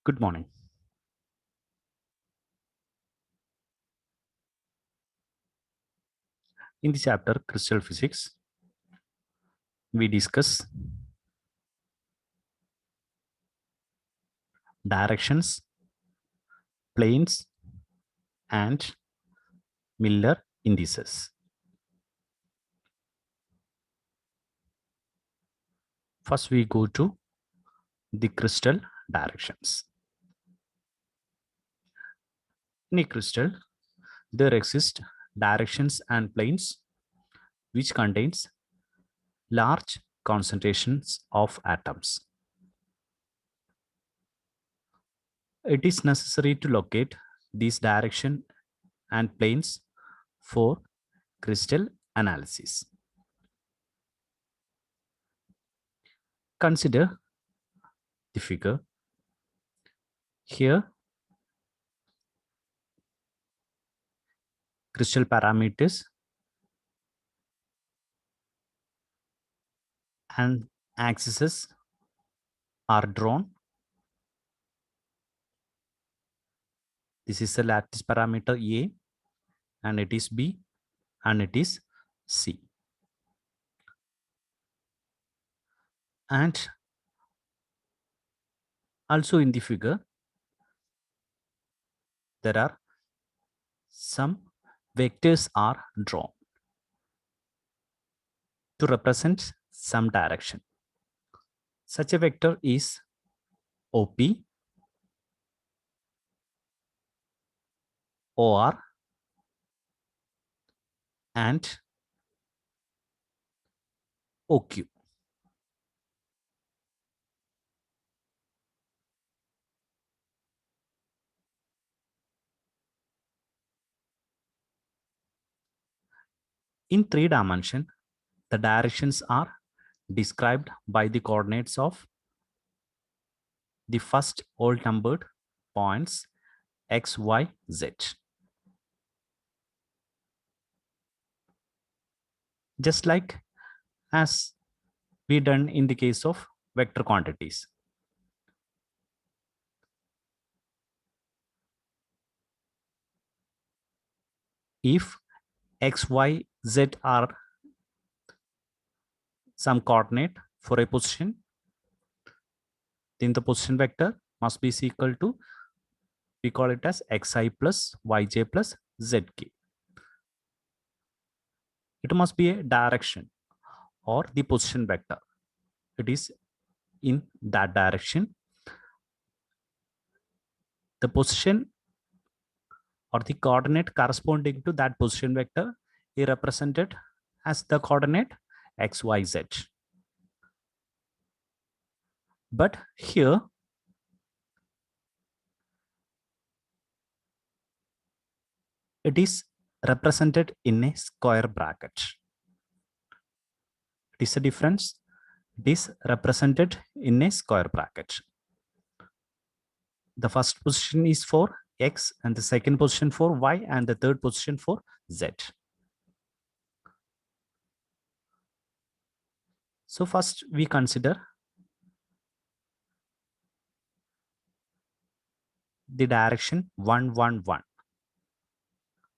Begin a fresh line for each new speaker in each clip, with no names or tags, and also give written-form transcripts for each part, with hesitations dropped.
Good morning. In the chapter Crystal Physics, we discuss directions, planes, and Miller indices. First, we go to the crystal directions. In a crystal, there exist directions and planes which contains large concentrations of atoms. It is necessary to locate these direction and planes for crystal analysis. Consider the figure. Here, crystal parameters and axes are drawn. This is the lattice parameter A, and it is B, and it is C. And also in the figure, there are some vectors are drawn to represent some direction. Such a vector is OP, OR, and OQ. In 3 dimension, the directions are described by the coordinates of the first whole numbered points x, y, z. Just like as we done in the case of vector quantities. If x, y, z are some coordinate for a position, then the position vector must be equal to, we call it as xi plus yj plus zk. It must be a direction or the position vector. It is in that direction. The position or the coordinate corresponding to that position vector is represented as the coordinate x, y, z. But here, it is represented in a square bracket. It is a difference. It is represented in a square bracket. The first position is for x, and the second position for y, and the third position for z. So first we consider the direction 1, 1, 1.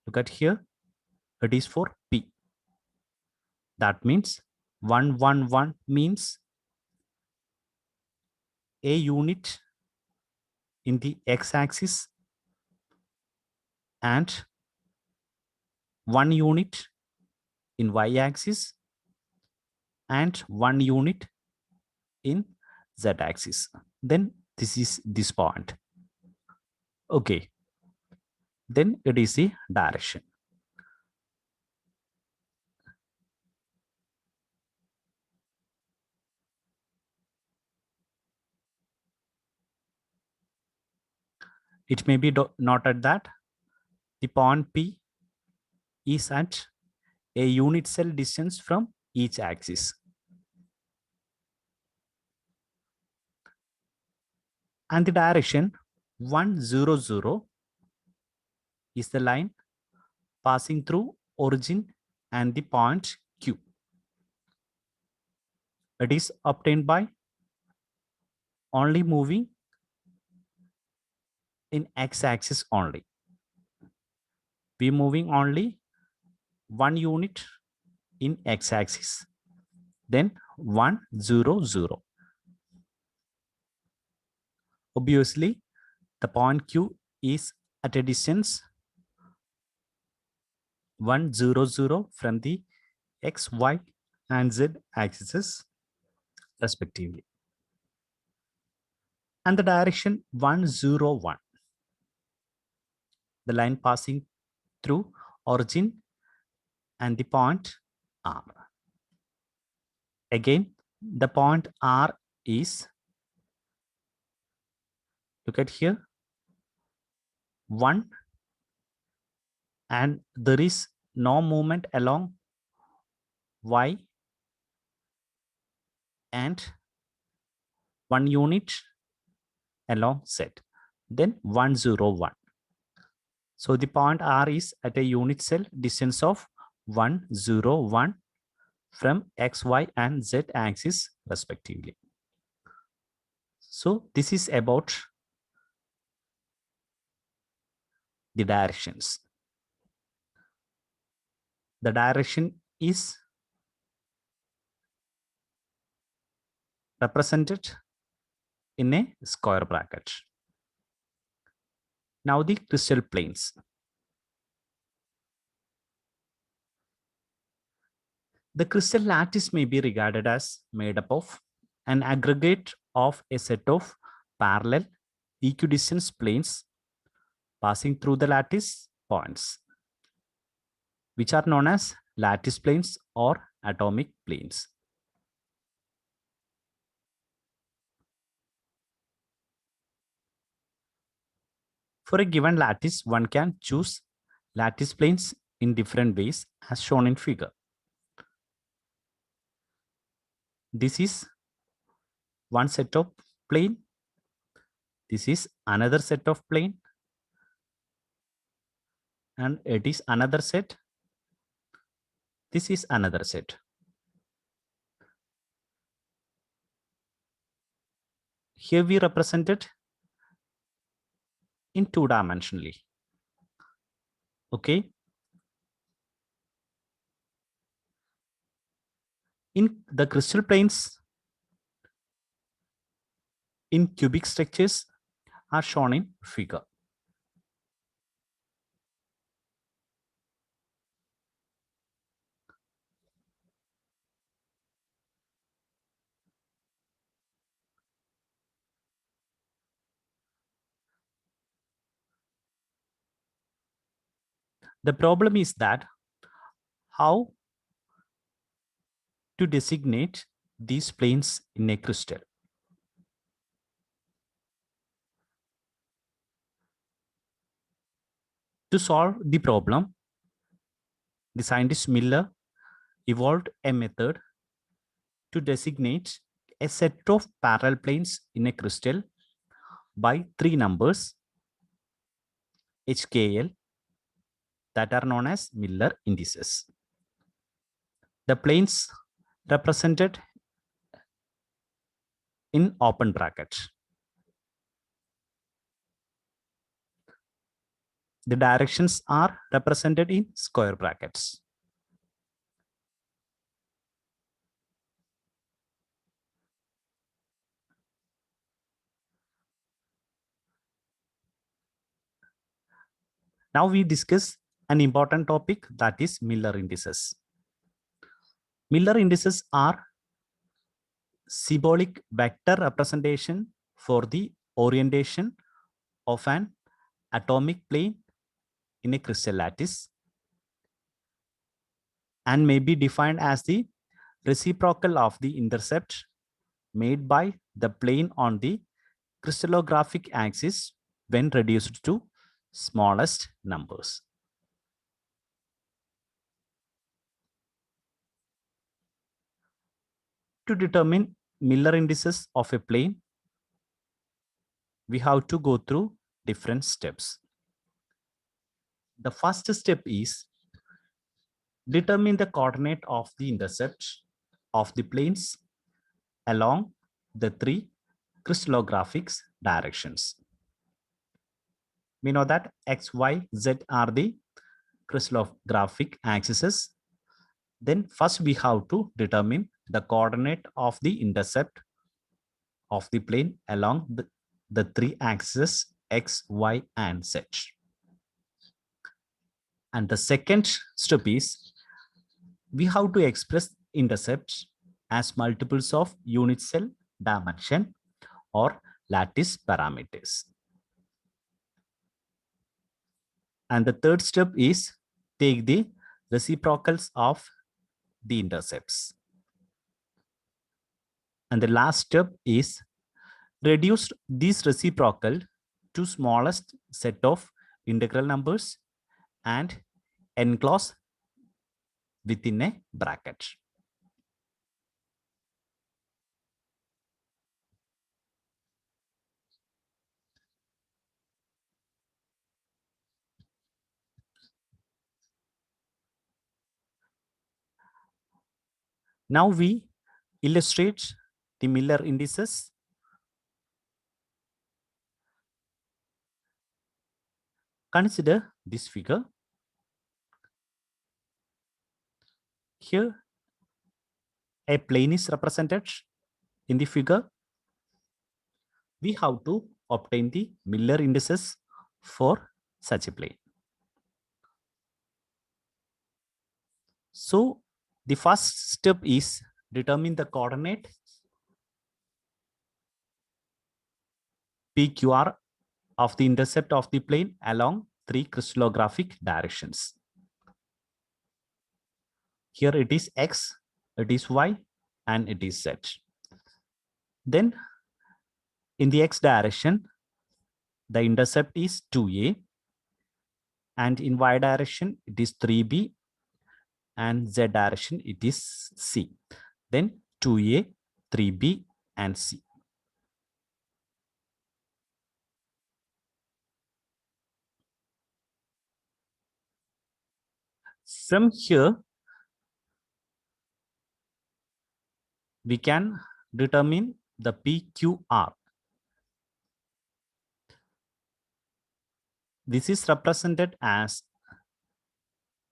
Look at here, it is for P. That means 1, 1, 1 means a unit in the x-axis and 1 unit in y-axis and 1 unit in z-axis. Then this is this point. Okay. Then it is the direction. It may be noted that the point P is at a unit cell distance from each axis. And the direction 1, 0, 0 is the line passing through origin and the point Q. It is obtained by only moving in x-axis only. We moving only 1 unit in x-axis, then 1 0 0. Obviously, the point Q is at a distance 1 0 0 from the x, y, and z axes respectively, and the direction 1 0 1, the line passing through origin and the point R. Again, the point R is, look at here, 1, and there is no movement along y and 1 unit along z, then 1 0 1. So the point R is at a unit cell distance of 1 0 1 from x, y, and z axis respectively. So this is about the directions. The direction is represented in a square bracket. Now the crystal planes. The crystal lattice may be regarded as made up of an aggregate of a set of parallel equidistant planes passing through the lattice points, which are known as lattice planes or atomic planes. For a given lattice, one can choose lattice planes in different ways as shown in figure. This is one set of plane. This is another set of plane. And it is another set. This is another set. Here we represented in 2-dimensionally. Okay. In the crystal planes, in cubic structures are shown in figure. The problem is that how to designate these planes in a crystal. To solve the problem, the scientist Miller evolved a method to designate a set of parallel planes in a crystal by 3 numbers HKL that are known as Miller indices. The planes represented in open brackets. The directions are represented in square brackets. Now we discuss an important topic, that is Miller indices. Miller indices are symbolic vector representation for the orientation of an atomic plane in a crystal lattice and may be defined as the reciprocal of the intercept made by the plane on the crystallographic axis when reduced to smallest numbers. To determine Miller indices of a plane, we have to go through different steps. The first step is determine the coordinate of the intercept of the planes along the 3 crystallographic directions. We know that x, y, z are the crystallographic axes. Then first we have to determine the coordinate of the intercept of the plane along the three axes x, y, and z. And the second step is we have to express intercepts as multiples of unit cell dimension or lattice parameters. And the third step is take the reciprocals of the intercepts. And the last step is reduce this reciprocal to smallest set of integral numbers and enclose within a bracket. Now we illustrate the Miller indices. Consider this figure. Here, a plane is represented in the figure. We have to obtain the Miller indices for such a plane. So the first step is determine the coordinate PQR of the intercept of the plane along three crystallographic directions. Here it is x, it is y, and it is z. Then in the x direction, the intercept is 2a, and in y direction it is 3b, and z direction it is c. Then 2a, 3b, and c. From here, we can determine the PQR. This is represented as,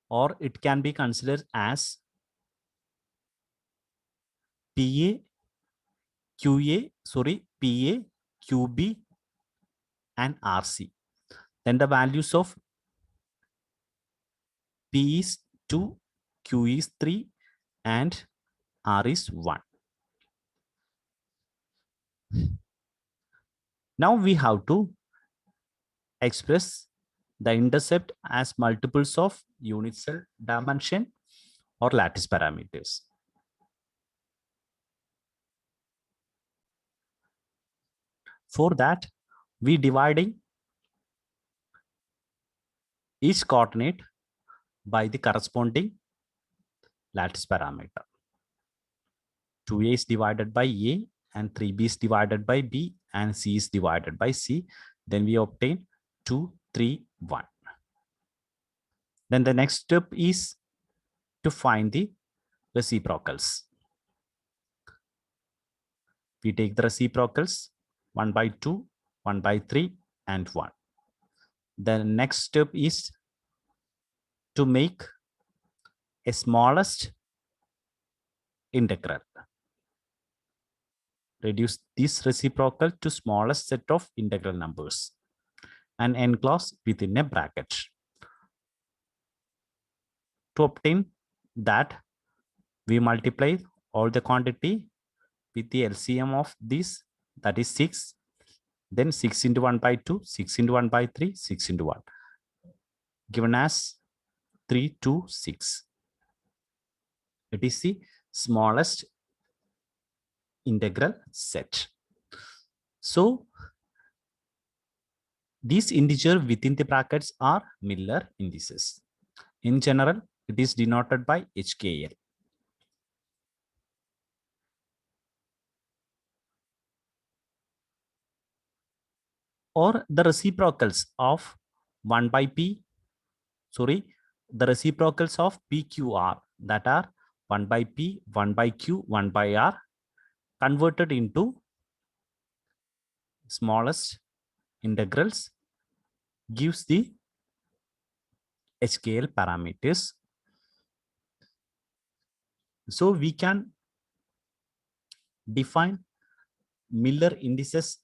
or it can be considered as PA, QB, and RC. Then the values of P is 2, Q is 3, and R is 1. Now we have to express the intercept as multiples of unit cell dimension or lattice parameters. For that, we dividing each coordinate by the corresponding lattice parameter. 2a is divided by a, and 3b is divided by b, and c is divided by c. Then we obtain 2, 3, 1. Then the next step is to find the reciprocals. We take the reciprocals 1 by 2, 1 by 3, and 1. The next step is to make a smallest integral. Reduce this reciprocal to smallest set of integral numbers and enclose within a bracket. To obtain that, we multiply all the quantity with the LCM of this, that is 6. Then 6 into 1 by 2, 6 into 1 by 3, 6 into 1. Given as 3, 2, 6. It is the smallest integral set. So these integers within the brackets are Miller indices. In general, it is denoted by HKL. Or the reciprocals of 1 by p, the reciprocals of PQR, that are 1 by p, 1 by q, 1 by r, converted into smallest integrals gives the HKL parameters. So we can define Miller indices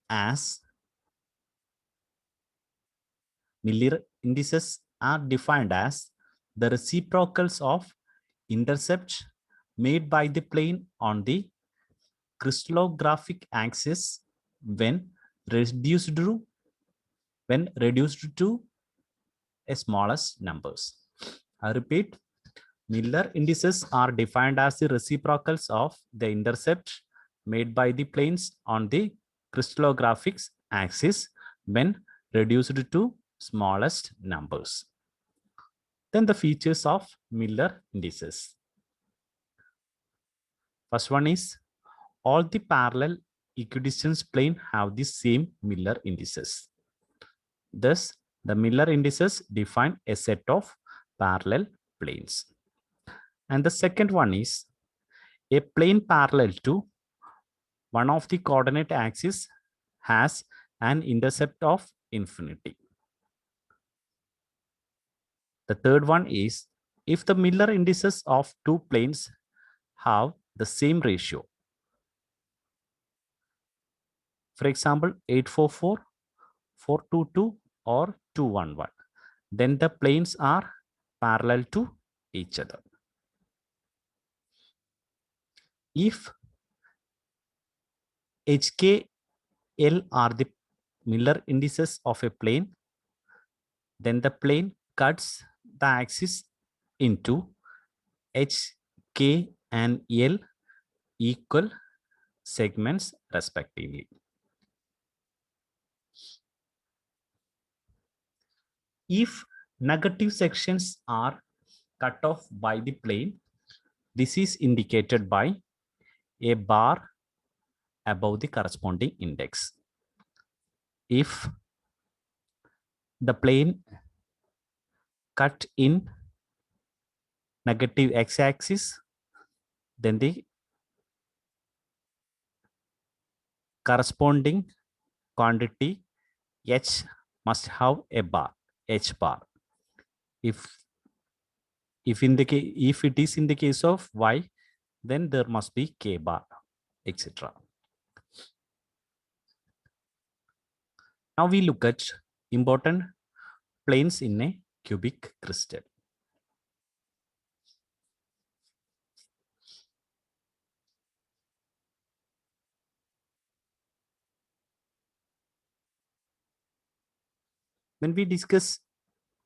as are defined as the reciprocals of intercepts made by the plane on the crystallographic axis when reduced to a smallest numbers. I repeat, Miller indices are defined as the reciprocals of the intercept made by the planes on the crystallographic axis when reduced to smallest numbers. Then the features of Miller indices. First one is all the parallel equidistant plane have the same Miller indices. Thus, the Miller indices define a set of parallel planes. And the second one is a plane parallel to one of the coordinate axes has an intercept of infinity. The third one is if the Miller indices of two planes have the same ratio. For example, 844, 422, or 211. Then the planes are parallel to each other. If HKL are the Miller indices of a plane, then the plane cuts the axis into H, K, and L equal segments respectively. If negative sections are cut off by the plane, this is indicated by a bar above the corresponding index. If the plane cut in negative x-axis, then the corresponding quantity h must have a bar, h bar. If it is in the case of y, then there must be k bar, etc. Now we look at important planes in a cubic crystal. When we discuss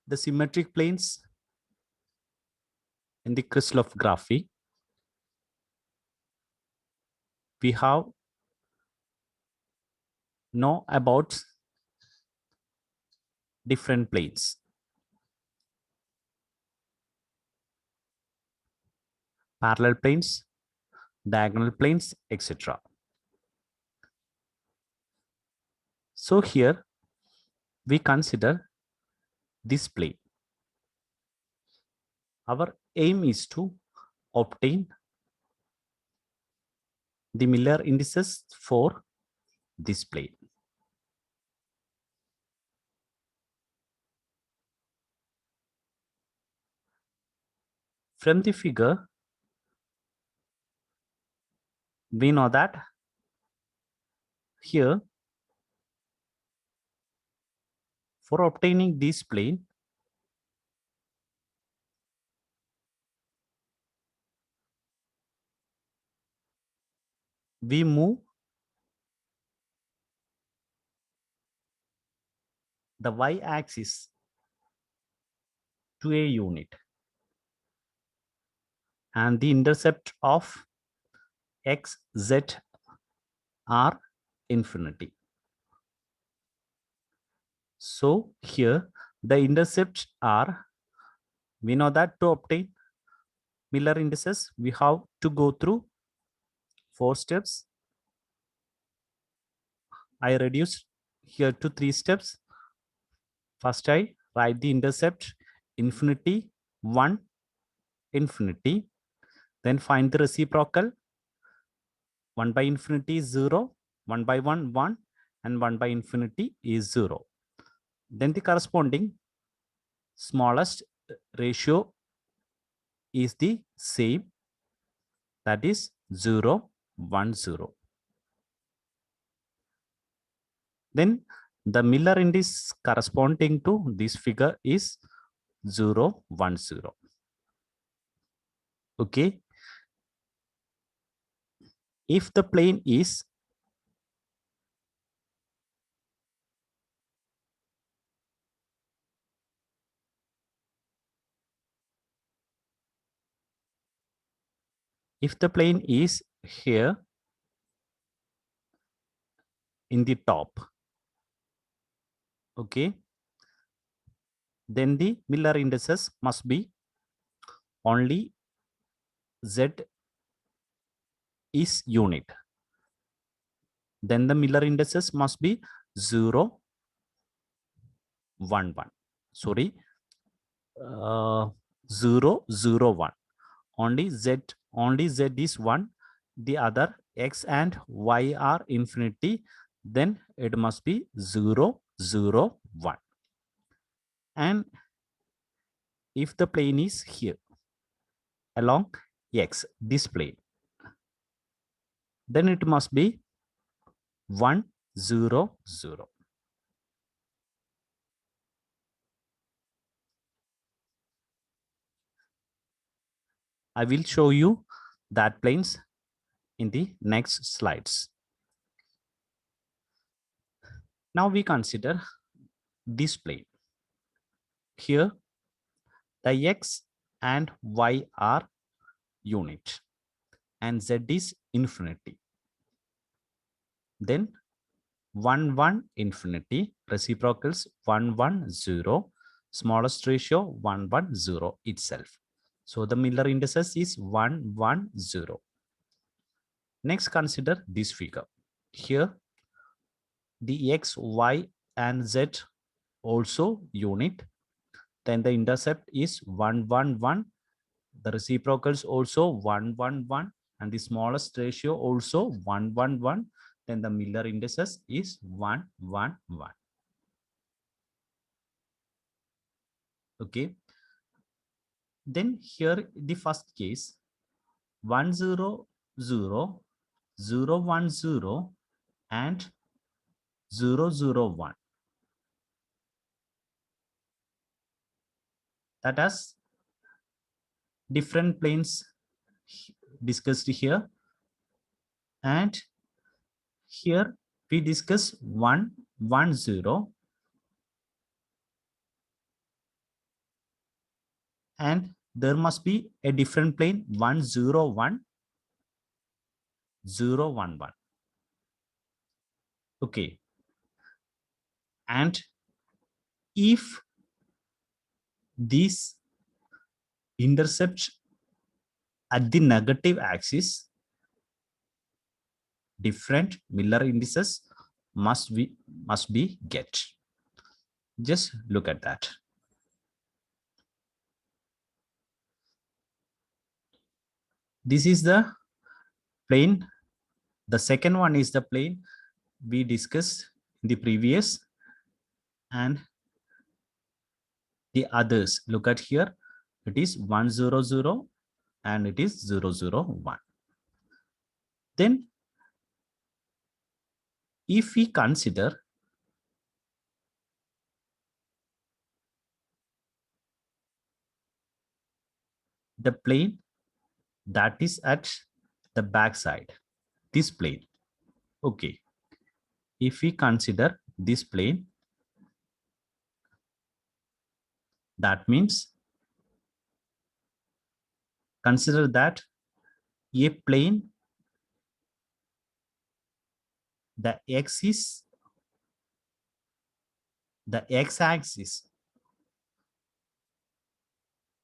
the symmetric planes in the crystallography, we have know about different planes. Parallel planes, diagonal planes, etc. So here we consider this plane. Our aim is to obtain the Miller indices for this plane. From the figure, we know that here, for obtaining this plane, we move the y-axis to a unit and the intercept of x, z are infinity. So here the intercepts are, we know that to obtain Miller indices, we have to go through 4 steps. I reduced here to 3 steps. First, I write the intercept infinity, 1, infinity. Then find the reciprocal. 1 by infinity is 0, 1 by 1, 1, and 1 by infinity is 0. Then the corresponding smallest ratio is the same, that is 0, 1, 0. Then the Miller index corresponding to this figure is 0, 1, 0. Okay. If the plane is here in the top, okay, then the Miller indices must be only Z is unit. Then the Miller indices must be 0, 1, 1. Sorry, 0, 0, 1. Only Z is 1. The other X and Y are infinity. Then it must be 0, 0, 1. And if the plane is here along X, this plane, then it must be 1, 0, 0. I will show you that planes in the next slides. Now we consider this plane. Here, the X and Y are unit and Z is infinity. Then 1, 1, infinity, reciprocals 1, 1, 0, smallest ratio 1, 1, 0 itself. So the Miller indices is 1, 1, 0. Next, consider this figure. Here, the X, Y, and Z also unit. Then the intercept is 1, 1, 1. The reciprocals also 1, 1, 1. And the smallest ratio also 1, 1, 1. Then the Miller indices is 1, 1, 1. Okay. Then here the first case 1, 0, 0, 0, 1, 0, and 0, 0, 1. That has different planes discussed here. And here we discuss 1, 1, 0. And there must be a different plane 1, 0, 1, 0, 1, 1. Okay. And if these intercept at the negative axis, different Miller indices must be get. Just look at that. This is the plane. The second one is the plane we discussed in the previous, and the others. Look at here. It is 1, 0, 0, and it is 0, 0, 1. Then if we consider the plane that is at the back side, this plane, okay, if we consider this plane, that means consider that a plane, the x-axis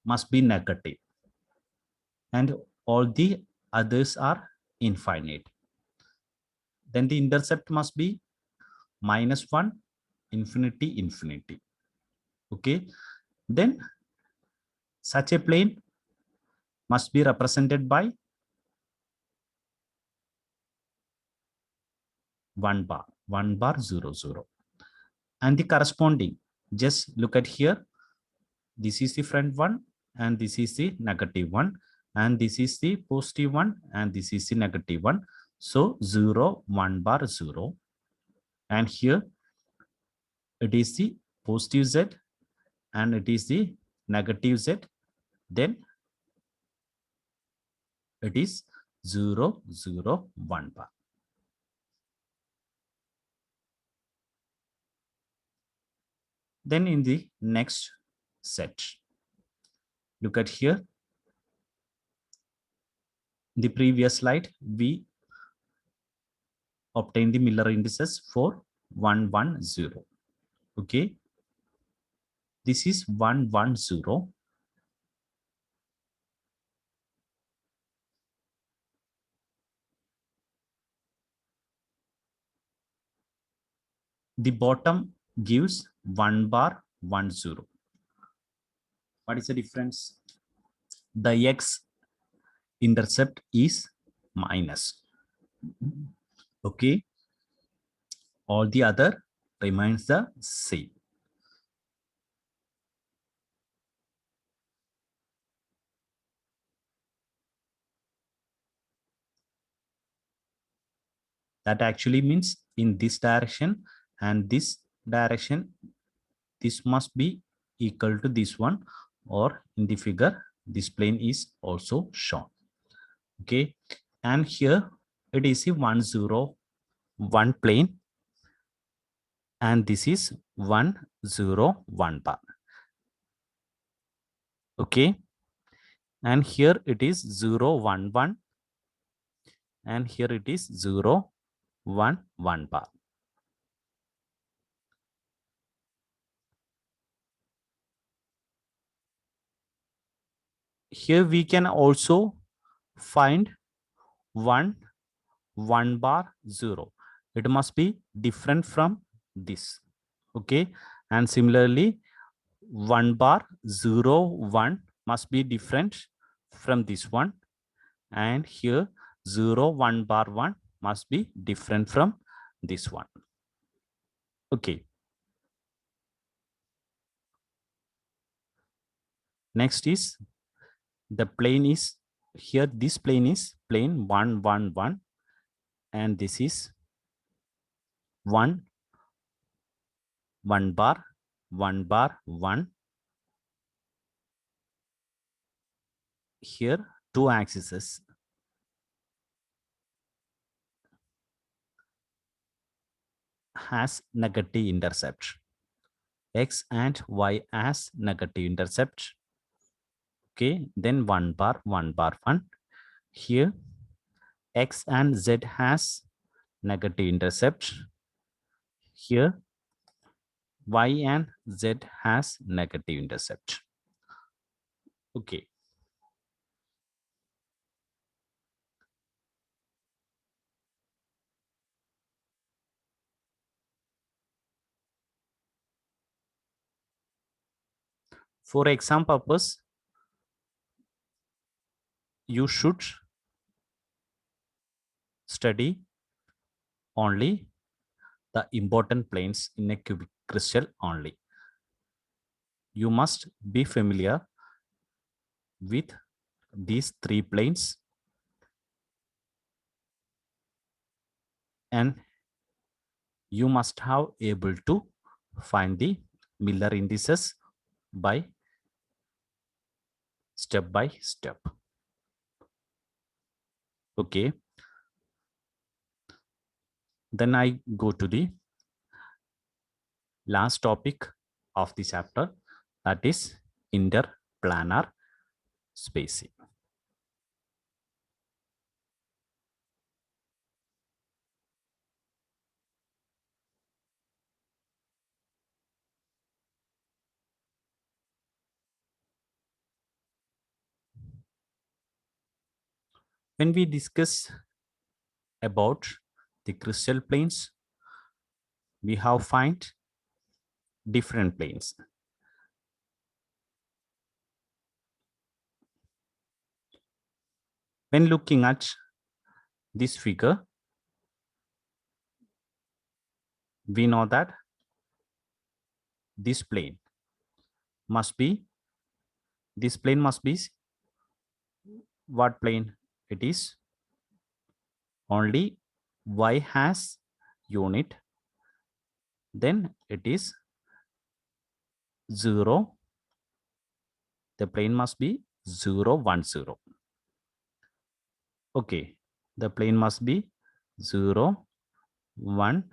must be negative and all the others are infinite. Then the intercept must be -1, infinity, infinity. Okay. Then such a plane must be represented by 1 bar, 1 bar, 0, 0. And the corresponding Just look at here. This is the front one, and this is the negative one, and this is the positive one, and this is the negative one. So 0, 1 bar 0. And here it is the positive Z and it is the negative Z. Then it is 0, 0, 1 bar. Then in the next set, look at here. The previous slide, we obtained the Miller indices for 110. Okay, this is 110. The bottom gives 1 bar 10. What is the difference? The X intercept is minus. Okay, all the other remains the same. That actually means in this direction and this direction, this must be equal to this one, or in the figure this plane is also shown. Okay, and here it is a 101 plane, and this is 101 bar. Okay, and here it is 011, and here it is 011 bar. Here we can also find 1 bar 0. It must be different from this. Okay, and similarly 1 bar 0 1 must be different from this one, and here 0 1 bar 1 must be different from this one. Okay, next is the plane is here. This plane is plane 111, and this is 1 bar 1 bar 1. Here two axes has negative intercept. X and Y as negative intercept. Okay, then 1 bar 1 bar 1. Here X and Z has negative intercept. Here Y and Z has negative intercept. Okay, for exam purpose, you should study only the important planes in a cubic crystal only. You must be familiar with these three planes, and you must have able to find the Miller indices by step by step. Okay, then I go to the last topic of the chapter, that is interplanar spacing. When we discuss about the crystal planes, we have find different planes. When looking at this figure, we know that this plane must be, this plane must be what plane? It is only y has unit, then it is 0. The plane must be 0, 1, 0. Okay, the plane must be 0, 1,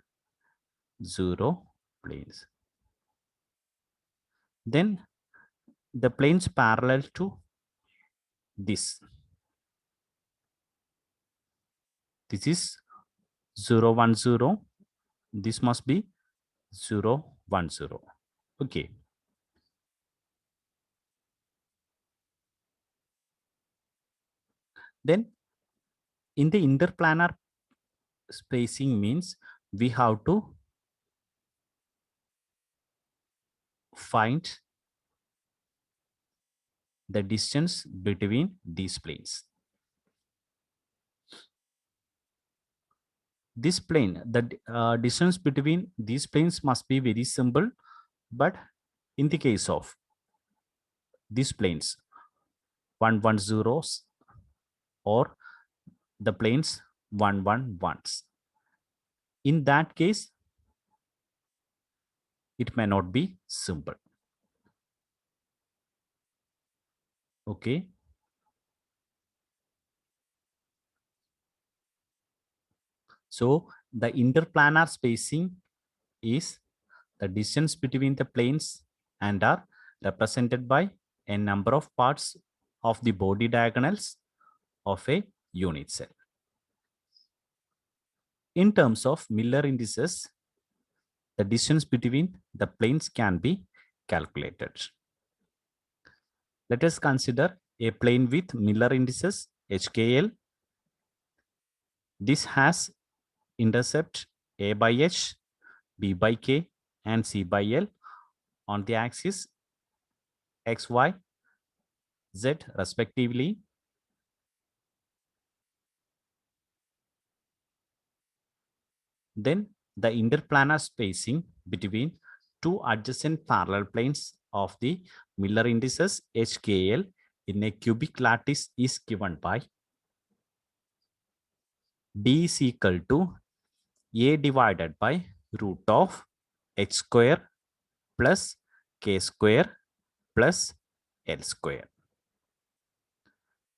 0 planes. Then the planes parallel to this. This is 0, 1, 0. This must be 0, 1, 0. Okay. Then in the interplanar spacing means we have to find the distance between these planes. This plane, the distance between these planes must be very simple, but in the case of these planes 110s or the planes 111s, in that case it may not be simple. Okay, so the interplanar spacing is the distance between the planes and are represented by a number of parts of the body diagonals of a unit cell. In terms of Miller indices, the distance between the planes can be calculated. Let us consider a plane with Miller indices HKL. This has intercept A by H, B by K, and C by L on the axis X, Y, Z respectively. Then the interplanar spacing between two adjacent parallel planes of the Miller indices HKL in a cubic lattice is given by D is equal to A divided by root of H square plus K square plus L square.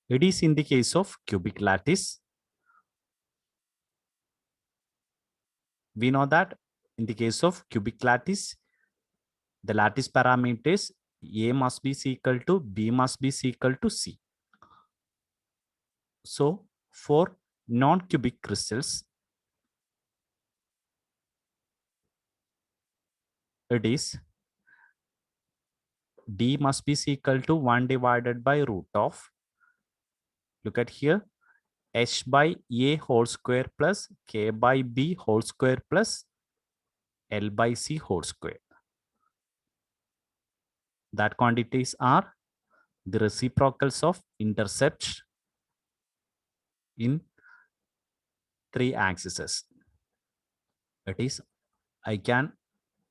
It is in the case of cubic lattice. We know that in the case of cubic lattice, the lattice parameters A must be equal to B must be equal to C. So for non-cubic crystals, it is D must be equal to 1 divided by root of, look at here, H by A whole square plus K by B whole square plus L by C whole square. That quantities are the reciprocals of intercepts in three axes. It is, I can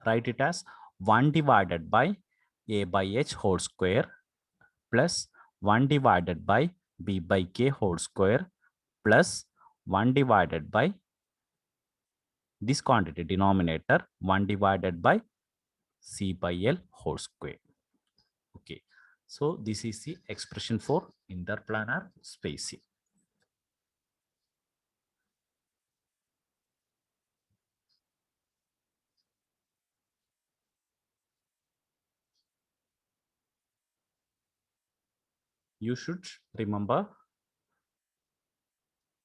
write it as 1 divided by A by H whole square plus 1 divided by B by K whole square plus 1 divided by this quantity denominator 1 divided by C by L whole square. Okay, so this is the expression for interplanar spacing. You should remember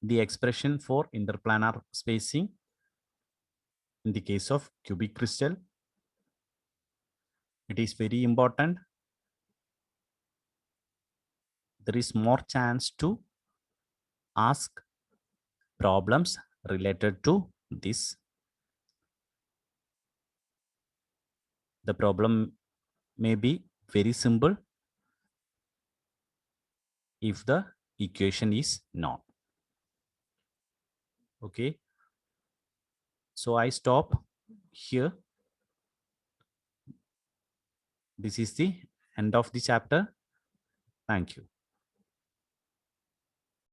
the expression for interplanar spacing in the case of cubic crystal. It is very important. There is more chance to ask problems related to this. The problem may be very simple if the equation is known. Okay, so I stop here. this is the end of the chapter. Thank you.